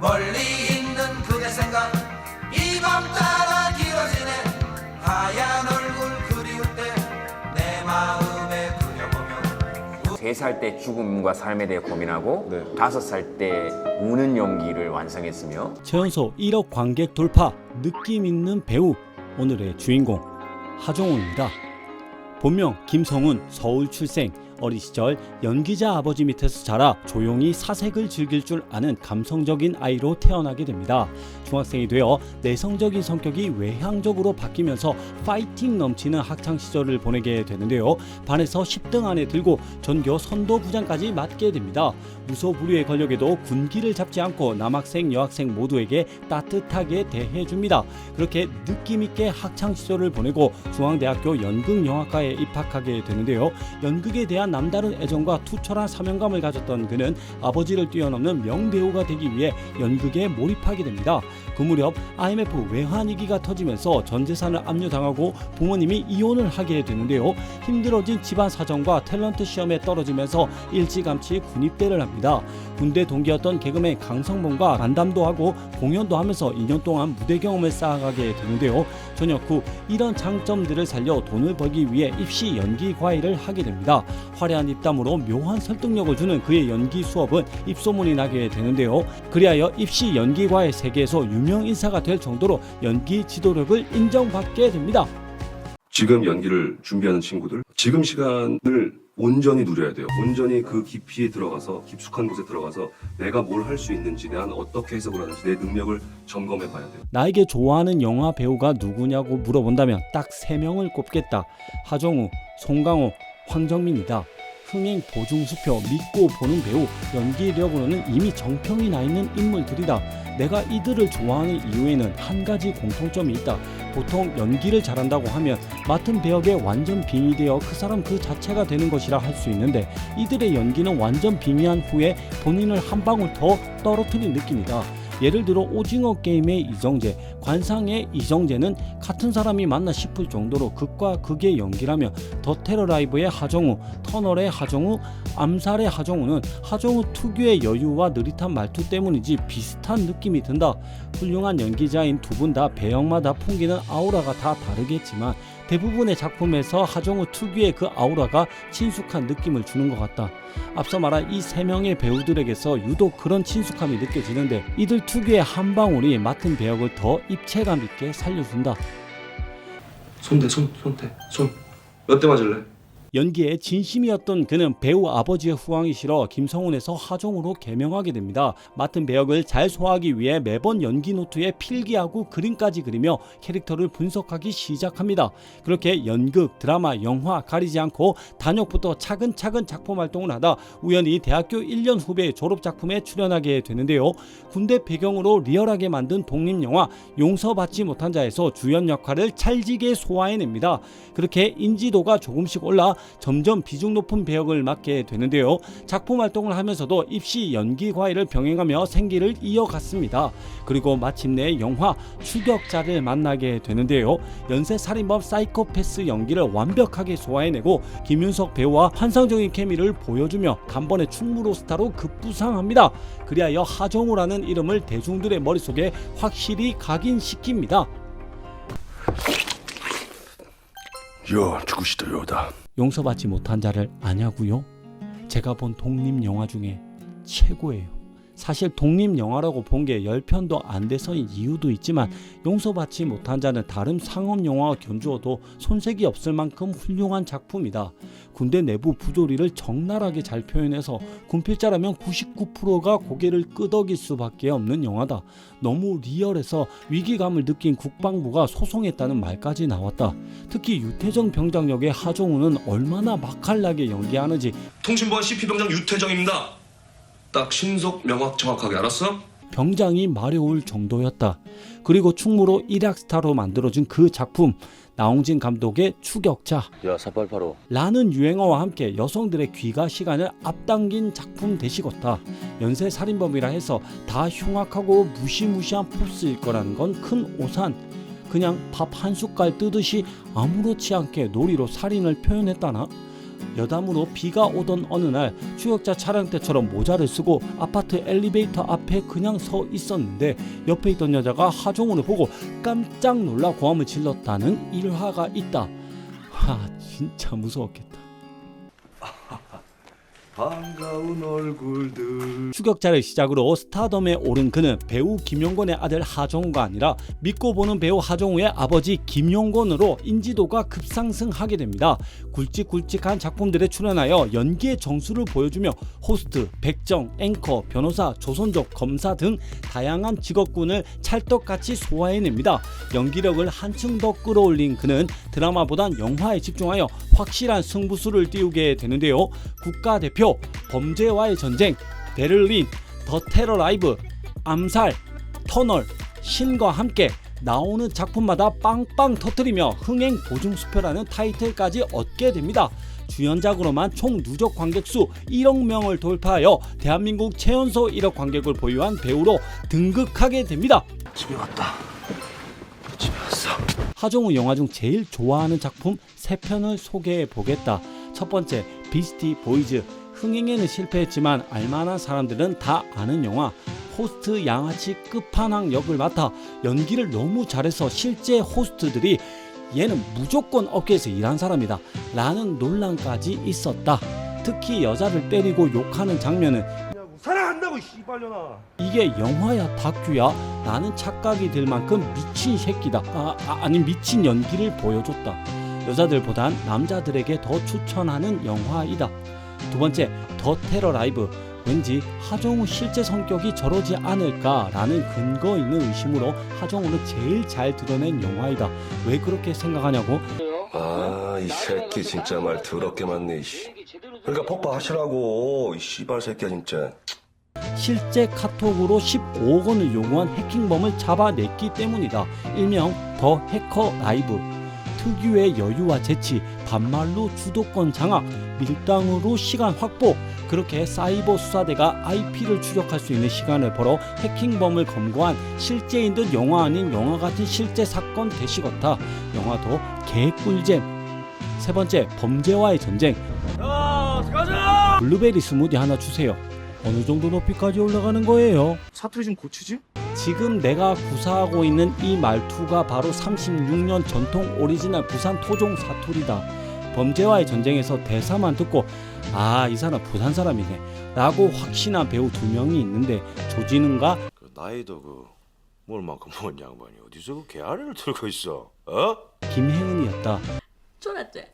멀리 있는 그대 생각 이 밤 따라 길어지네 하얀 얼굴 그리울 때 내 마음에 그려보며 3살 때 죽음과 삶에 대해 고민하고 네. 5살 때 우는 연기를 완성했으며 최연소 1억 관객 돌파, 느낌 있는 배우, 오늘의 주인공 하정우입니다. 본명 김성훈, 서울 출생, 어린 시절 연기자 아버지 밑에서 자라 조용히 사색을 즐길 줄 아는 감성적인 아이로 태어나게 됩니다. 중학생이 되어 내성적인 성격이 외향적으로 바뀌면서 파이팅 넘치는 학창 시절을 보내게 되는데요. 반에서 10등 안에 들고 전교 선도부장까지 맡게 됩니다. 무소불위의 권력에도 군기를 잡지 않고 남학생 여학생 모두에게 따뜻하게 대해줍니다. 그렇게 느낌있게 학창 시절을 보내고 중앙대학교 연극영화과에 입학하게 되는데요. 연극에 대한 남다른 애정과 투철한 사명감을 가졌던 그는 아버지를 뛰어넘는 명배우가 되기 위해 연극에 몰입하게 됩니다. 그 무렵 IMF 외환위기가 터지면서 전 재산을 압류당하고 부모님이 이혼을 하게 되는데요. 힘들어진 집안 사정과 탤런트 시험에 떨어지면서 일찌감치 군입대를 합니다. 군대 동기였던 개그맨 강성범과 만담도 하고 공연도 하면서 2년 동안 무대 경험을 쌓아가게 되는데요. 전역 후 이런 장점들을 살려 돈을 벌기 위해 입시 연기과외를 하게 됩니다. 화려한 입담으로 묘한 설득력을 주는 그의 연기 수업은 입소문이 나게 되는데요. 그리하여 입시 연기과외 세계에서 유명 인사가 될 정도로 연기 지도력을 인정받게 됩니다. 지금 연기를 준비하는 친구들, 지금 시간을 온전히 누려야 돼요. 온전히 그 깊이에 들어가서, 깊숙한 곳에 들어가서 내가 뭘 할 수 있는지, 내가 어떻게 해석을 하는지 내 능력을 점검해 봐야 돼요. 나에게 좋아하는 영화 배우가 누구냐고 물어본다면 딱 3명을 꼽겠다. 하정우, 송강호, 황정민이다. 흥행 보증수표, 믿고 보는 배우, 연기력으로는 이미 정평이 나 있는 인물들이다. 내가 이들을 좋아하는 이유에는 한 가지 공통점이 있다. 보통 연기를 잘한다고 하면 맡은 배역에 완전 빙의되어 그 사람 그 자체가 되는 것이라 할 수 있는데 이들의 연기는 완전 빙의한 후에 본인을 한 방울 더 떨어뜨린 느낌이다. 예를 들어 오징어 게임의 이정재, 관상의 이정재는 같은 사람이 맞나 싶을 정도로 극과 극의 연기라며 더 테러 라이브의 하정우, 터널의 하정우, 암살의 하정우는 하정우 특유의 여유와 느릿한 말투 때문인지 비슷한 느낌이 든다. 훌륭한 연기자인 두 분 다 배역마다 풍기는 아우라가 다 다르겠지만 대부분의 작품에서 하정우 특유의 그 아우라가 친숙한 느낌을 주는 것 같다. 앞서 말한 이 3명의 배우들에게서 유독 그런 친숙함이 느껴지는데 이들 특유의 한 방울이 맡은 배역을 더 입체감 있게 살려준다. 손 몇 대 맞을래? 연기에 진심이었던 그는 배우 아버지의 후광이 싫어 김성훈에서 하정우로 개명하게 됩니다. 맡은 배역을 잘 소화하기 위해 매번 연기 노트에 필기하고 그림까지 그리며 캐릭터를 분석하기 시작합니다. 그렇게 연극, 드라마, 영화 가리지 않고 단역부터 차근차근 작품 활동을 하다 우연히 대학교 1년 후배 졸업작품에 출연하게 되는데요. 군대 배경으로 리얼하게 만든 독립영화 용서받지 못한 자에서 주연 역할을 찰지게 소화해냅니다. 그렇게 인지도가 조금씩 올라 점점 비중 높은 배역을 맡게 되는데요. 작품 활동을 하면서도 입시 연기과외를 병행하며 생기를 이어갔습니다. 그리고 마침내 영화 추격자를 만나게 되는데요. 연쇄살인범 사이코패스 연기를 완벽하게 소화해내고 김윤석 배우와 환상적인 케미를 보여주며 단번에 충무로 스타로 급부상합니다. 그리하여 하정우라는 이름을 대중들의 머릿속에 확실히 각인시킵니다. 여 죽으시다 여다. 용서받지 못한 자를 아냐고요? 제가 본 독립영화 중에 최고예요. 사실 독립영화라고 본 게 10편도 안 돼서인 이유도 있지만 용서받지 못한 자는 다른 상업영화와 견주어도 손색이 없을 만큼 훌륭한 작품이다. 군대 내부 부조리를 적나라하게 잘 표현해서 군필자라면 99%가 고개를 끄덕일 수밖에 없는 영화다. 너무 리얼해서 위기감을 느낀 국방부가 소송했다는 말까지 나왔다. 특히 유태정 병장 역의 하정우는 얼마나 맛깔나게 연기하는지. 통신보안 CP병장 유태정입니다. 딱 신속 명확 정확하게 알았어? 병장이 마려울 정도였다. 그리고 충무로 일약스타로 만들어진 그 작품, 나홍진 감독의 추격자 야 4885 라는 유행어와 함께 여성들의 귀가 시간을 앞당긴 작품 되시겄다. 연쇄살인범이라 해서 다 흉악하고 무시무시한 포스일 거라는 건 큰 오산. 그냥 밥 한 숟갈 뜨듯이 아무렇지 않게 놀이로 살인을 표현했다나? 여담으로 비가 오던 어느 날 추격자 차량 때처럼 모자를 쓰고 아파트 엘리베이터 앞에 그냥 서 있었는데 옆에 있던 여자가 하종우를 보고 깜짝 놀라 고함을 질렀다는 일화가 있다. 진짜 무서웠겠다. 반가운 얼굴들. 추격자를 시작으로 스타덤에 오른 그는 배우 김용건의 아들 하정우가 아니라 믿고 보는 배우 하정우의 아버지 김용건으로 인지도가 급상승하게 됩니다. 굵직굵직한 작품들에 출연하여 연기의 정수를 보여주며 호스트, 백정, 앵커, 변호사, 조선족, 검사 등 다양한 직업군을 찰떡같이 소화해냅니다. 연기력을 한층 더 끌어올린 그는 드라마보단 영화에 집중하여 확실한 승부수를 띄우게 되는데요. 국가대표, 범죄와의 전쟁, 베를린, 더 테러 라이브, 암살, 터널, 신과 함께 나오는 작품마다 빵빵 터뜨리며 흥행 보증수표라는 타이틀까지 얻게 됩니다. 주연작으로만 총 누적 관객수 1억 명을 돌파하여 대한민국 최연소 1억 관객을 보유한 배우로 등극하게 됩니다. 집에 왔다. 집에 왔어. 하정우 영화 중 제일 좋아하는 작품 3편을 소개해 보겠다. 첫 번째, 비스티 보이즈. 흥행에는 실패했지만 알만한 사람들은 다 아는 영화. 호스트 양아치 끝판왕 역을 맡아 연기를 너무 잘해서 실제 호스트들이 얘는 무조건 업계에서 일한 사람이다 라는 논란까지 있었다. 특히 여자를 때리고 욕하는 장면은 사랑한다고 씨발려나. 이게 영화야 다큐야? 라는 착각이 들 만큼 미친 새끼다. 아니 미친 연기를 보여줬다. 여자들보단 남자들에게 더 추천하는 영화이다. 두 번째, 더 테러 라이브. 왠지 하정우 실제 성격이 저러지 않을까라는 근거 있는 의심으로 하정우를 제일 잘 드러낸 영화이다. 왜 그렇게 생각하냐고? 이 새끼 진짜 말 더럽게 많네. 그러니까 폭파하시라고 이 씨발 새끼야 진짜. 실제 카톡으로 15억 원을 요구한 해킹범을 잡아냈기 때문이다. 일명 더 해커 라이브. 특유의 여유와 재치, 반말로 주도권 장악, 밀당으로 시간 확보. 그렇게 사이버 수사대가 IP를 추적할 수 있는 시간을 벌어 해킹범을 검거한 실제인 듯 영화 아닌 영화 같은 실제 사건 대시거타. 영화도 개꿀잼. 세 번째, 범죄와의 전쟁. 블루베리 스무디 하나 주세요. 어느 정도 높이까지 올라가는 거예요? 사투리 좀 고치지? 지금 내가 구사하고 있는 이 말투가 바로 36년 전통 오리지널 부산 토종 사투리다. 범죄와의 전쟁에서 대사만 듣고 이 사람 부산 사람이네 라고 확신한 배우 2명이 있는데 조진웅과 나이도 뭘 만큼 먹은 양반이 어디서 그 개아리를 들고 있어? 김혜은이었다. 쫄았지?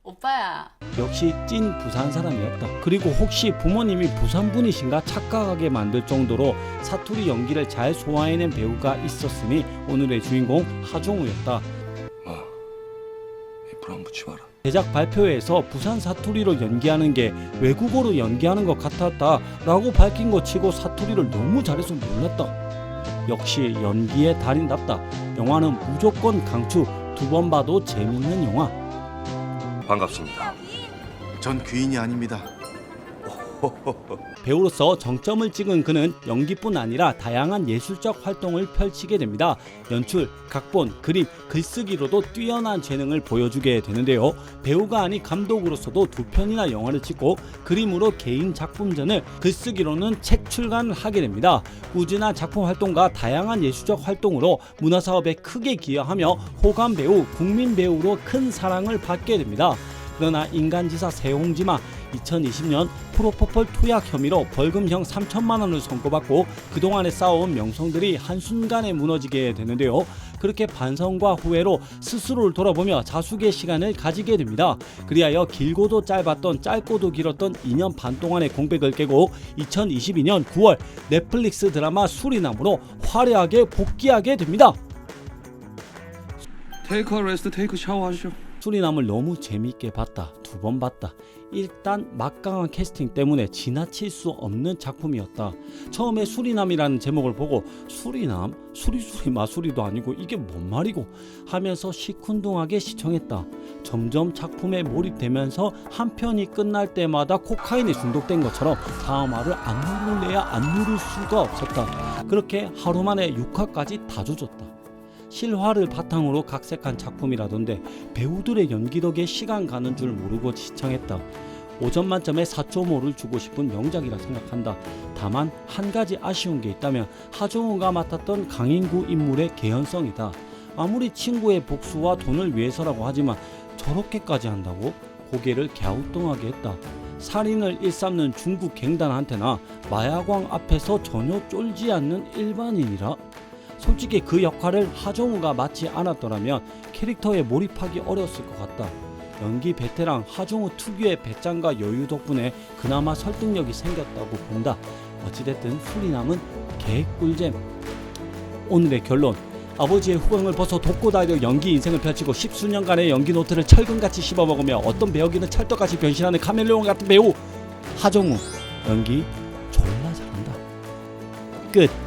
오빠야. 역시 찐 부산 사람이었다. 그리고 혹시 부모님이 부산 분이신가 착각하게 만들 정도로 사투리 연기를 잘 소화해낸 배우가 있었으니 오늘의 주인공 하정우였다. 불 안 붙지 마라. 제작 발표회에서 부산 사투리로 연기하는 게 외국어로 연기하는 것 같았다 라고 밝힌 것 치고 사투리를 너무 잘해서 놀랐다. 역시 연기의 달인답다. 영화는 무조건 강추. 2번 봐도 재밌는 영화. 반갑습니다. 전 귀인이 아닙니다. 배우로서 정점을 찍은 그는 연기뿐 아니라 다양한 예술적 활동을 펼치게 됩니다. 연출, 각본, 그림, 글쓰기로도 뛰어난 재능을 보여주게 되는데요. 배우가 아닌 감독으로서도 2편이나 영화를 찍고 그림으로 개인 작품전을, 글쓰기로는 책 출간을 하게 됩니다. 꾸준한 작품 활동과 다양한 예술적 활동으로 문화사업에 크게 기여하며 호감 배우, 국민 배우로 큰 사랑을 받게 됩니다. 그러나 인간지사 세홍지마 2020년 프로포폴 투약 혐의로 벌금형 3천만 원을 선고받고 그동안에 쌓아온 명성들이 한순간에 무너지게 되는데요. 그렇게 반성과 후회로 스스로를 돌아보며 자숙의 시간을 가지게 됩니다. 그리하여 길고도 짧았던 짧고도 길었던 2년 반 동안의 공백을 깨고 2022년 9월 넷플릭스 드라마 수리남으로 화려하게 복귀하게 됩니다. 테이크 레스트 테이크 샤워 하시죠. 수리남을 너무 재미있게 봤다. 2번 봤다. 일단 막강한 캐스팅 때문에 지나칠 수 없는 작품이었다. 처음에 수리남이라는 제목을 보고 수리남? 수리수리 마수리도 아니고 이게 뭔 말이고 하면서 시큰둥하게 시청했다. 점점 작품에 몰입되면서 한 편이 끝날 때마다 코카인에 중독된 것처럼 다음 화를 안 누를래야 안 누를 수가 없었다. 그렇게 하루 만에 6화까지 다 조졌다. 실화를 바탕으로 각색한 작품이라던데 배우들의 연기 덕에 시간 가는 줄 모르고 시청했다. 5점 만점에 4.5를 주고 싶은 명작이라 생각한다. 다만 한 가지 아쉬운 게 있다면 하정우가 맡았던 강인구 인물의 개연성이다. 아무리 친구의 복수와 돈을 위해서라고 하지만 저렇게까지 한다고? 고개를 갸우뚱하게 했다. 살인을 일삼는 중국 갱단한테나 마야광 앞에서 전혀 쫄지 않는 일반인이라? 솔직히 그 역할을 하정우가 맡지 않았더라면 캐릭터에 몰입하기 어려웠을 것 같다. 연기 베테랑 하정우 특유의 배짱과 여유 덕분에 그나마 설득력이 생겼다고 본다. 어찌됐든 수리남은 개꿀잼. 오늘의 결론. 아버지의 후광을 벗어 독고다이로 연기 인생을 펼치고 십수년간의 연기 노트를 철근같이 씹어먹으며 어떤 배역이든 찰떡같이 변신하는 카멜레온 같은 배우 하정우. 연기 졸라 잘한다. 끝.